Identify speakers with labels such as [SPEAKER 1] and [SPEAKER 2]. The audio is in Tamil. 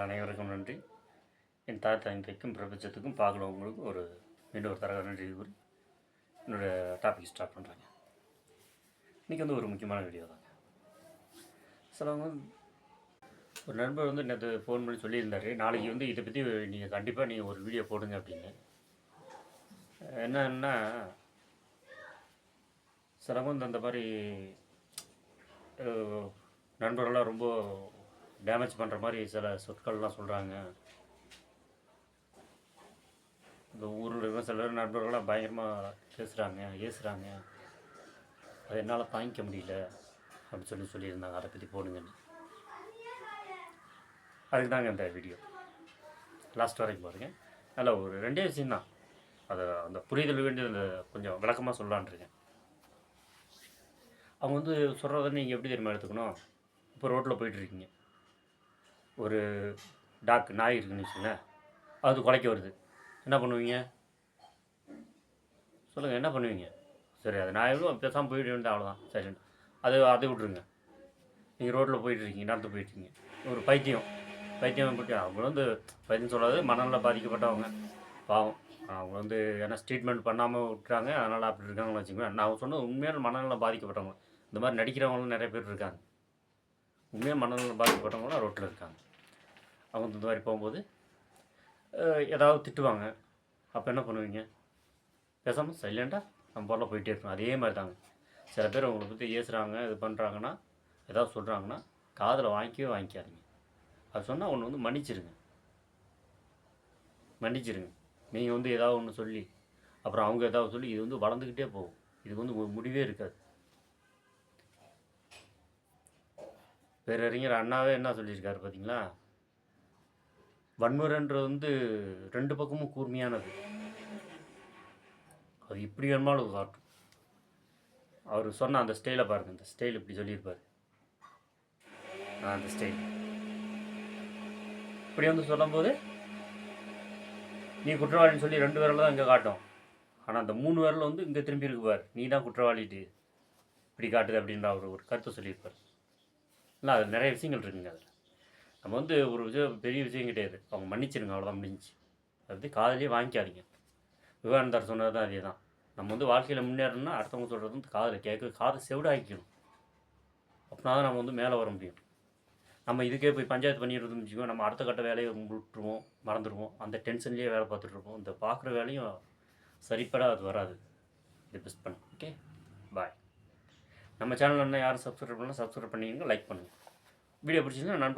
[SPEAKER 1] அனைவருக்கும் நன்றி. என் தாய் தந்தைக்கும் பிரபஞ்சத்துக்கும் பார்க்குறவங்களுக்கும் மீண்டும் ஒரு தடவை நன்றி கூறி என்னோடய டாபிக் ஸ்டார்ட் பண்ணுறாங்க. இன்றைக்கி ஒரு முக்கியமான வீடியோ தாங்க. சிலவங்க ஒரு நண்பர் நேற்று ஃபோன் பண்ணி சொல்லியிருந்தார், நாளைக்கு இதை பற்றி நீங்கள் கண்டிப்பாக ஒரு வீடியோ போடுங்க அப்படின்னு. என்னன்னா சிலவங்க அந்த மாதிரி நண்பர்கள்லாம் ரொம்ப டேமேஜ் பண்ணுற மாதிரி சில சொற்கள்லாம் சொல்கிறாங்க. இந்த ஊரில் இருக்கிற சில நண்பர்கள்லாம் பயங்கரமாக பேசுகிறாங்க, ஏசுகிறாங்க. அதை என்னால் தாங்கிக்க முடியல அப்படின்னு சொல்லியிருந்தாங்க. அதை பற்றி போடுங்கன்னு. அதுக்கு தாங்க இந்த வீடியோ லாஸ்ட் வரைக்கும் பாருங்கள். அதில் ஒரு 2 விஷயந்தான், அதை அந்த புரிதல் வேண்டியது கொஞ்சம் விளக்கமாக சொல்லலான்ருக்கேன். அவங்க சொல்கிறத நீங்கள் எப்படி தெரியுமா எடுத்துக்கணும். இப்போ ரோட்டில் போயிட்டுருக்கீங்க, ஒரு நாய் இருக்குன்னு வச்சுங்களேன், அது குலைக்க வருது. என்ன பண்ணுவீங்க சொல்லுங்கள்? என்ன பண்ணுவீங்க? சரி, அது நாயும் பேசாமல் போயிட்டு வந்து அவ்வளோதான், சரி, அதை விட்ருங்க. நீங்கள் ரோட்டில் போயிட்டுருக்கீங்க, நடந்து போயிட்டுருக்கீங்க, ஒரு பைத்தியம் போயிட்டு அவங்க பைத்தியம் சொல்லாது, மனநல பாதிக்கப்பட்டவங்க பாவம். அவங்க ஏன்னா ட்ரீட்மெண்ட் பண்ணாமல் விட்டுறாங்க, அதனால் அப்படி இருக்காங்கன்னு வச்சுக்கோங்க. நான் சொன்னது உண்மையான மனநலம் பாதிக்கப்பட்டவங்க. இந்த மாதிரி நடிக்கிறவங்களும் நிறைய பேர் இருக்காங்க. உண்மையாக மனநலம் பாதிக்கப்பட்டவங்களும் ரோட்டில் இருக்காங்க. அவங்க இந்த மாதிரி போகும்போது ஏதாவது திட்டுவாங்க. அப்போ என்ன பண்ணுவீங்க? பேசாமல் சைலண்டாக நம்ம போல போயிட்டே இருக்கணும். அதே மாதிரி தாங்க சில பேர் உங்களை பற்றி ஏசுகிறாங்க, இது பண்ணுறாங்கன்னா, ஏதாவது சொல்கிறாங்கன்னா காதில் வாங்கிக்காதீங்க. அது சொன்னால் ஒன்று மன்னிச்சிருங்க. நீங்கள் ஏதாவது ஒன்று சொல்லி அப்புறம் அவங்க ஏதாவது சொல்லி இது வளர்ந்துக்கிட்டே போகும். இதுக்கு முடிவே இருக்காது. பேரறிஞர் அண்ணாவே என்ன சொல்லியிருக்காரு பார்த்தீங்களா? வன்முறைன்றது 2 பக்கமும் கூர்மையானது. அது இப்படி வேணுமாலும் காட்டும். அவர் சொன்ன அந்த ஸ்டைலை பாருங்கள். இந்த ஸ்டைல் இப்படி சொல்லியிருப்பார். அந்த ஸ்டைல் இப்படி சொல்லும்போது நீ குற்றவாளின்னு சொல்லி 2 விரல் தான் இங்கே காட்டும். ஆனால் அந்த 3 விரல் இங்கே திரும்பி இருக்குப்பார், நீ தான் குற்றவாளிட்டு இப்படி காட்டுது அப்படின்ற ஒரு கருத்தை சொல்லியிருப்பார். இல்லை, அது நிறைய விஷயங்கள் இருக்குங்க. அதில் நம்ம ஒரு பெரிய விஷயம் கிடையாது. அவங்க மன்னிச்சிருங்க, அவ்வளோதான், முடிஞ்சிச்சு. அது காதலியே வாங்கிக்காதீங்க. விவேகானந்தர் சொன்னது தான் அதே தான். நம்ம வாழ்க்கையில் முன்னேறணும்னா அடுத்தவங்க சொல்கிறது காதில் காதை செவிடாக்கிக்கணும். அப்படின்னா தான் நம்ம மேலே வர முடியும். நம்ம இதுக்கே போய் பஞ்சாயத்து பண்ணிடுறதுன்னு வச்சுக்கோ, நம்ம அடுத்த கட்ட வேலையை விட்டுருவோம், மறந்துடுவோம். அந்த டென்ஷன்லேயே வேலை பார்த்துட்ருப்போம். இந்த பார்க்குற வேலையும் சரிப்பட அது வராது. இது பெஸ்ட் பண்ணு. ஓகே, பாய். நம்ம சேனல் யாரும் சப்ஸ்கிரைப் பண்ணலாம், சப்ஸ்கிரைப் பண்ணிங்க, லைக் பண்ணுங்கள். வீடியோ பிடிச்சிங்கன்னா நண்பர்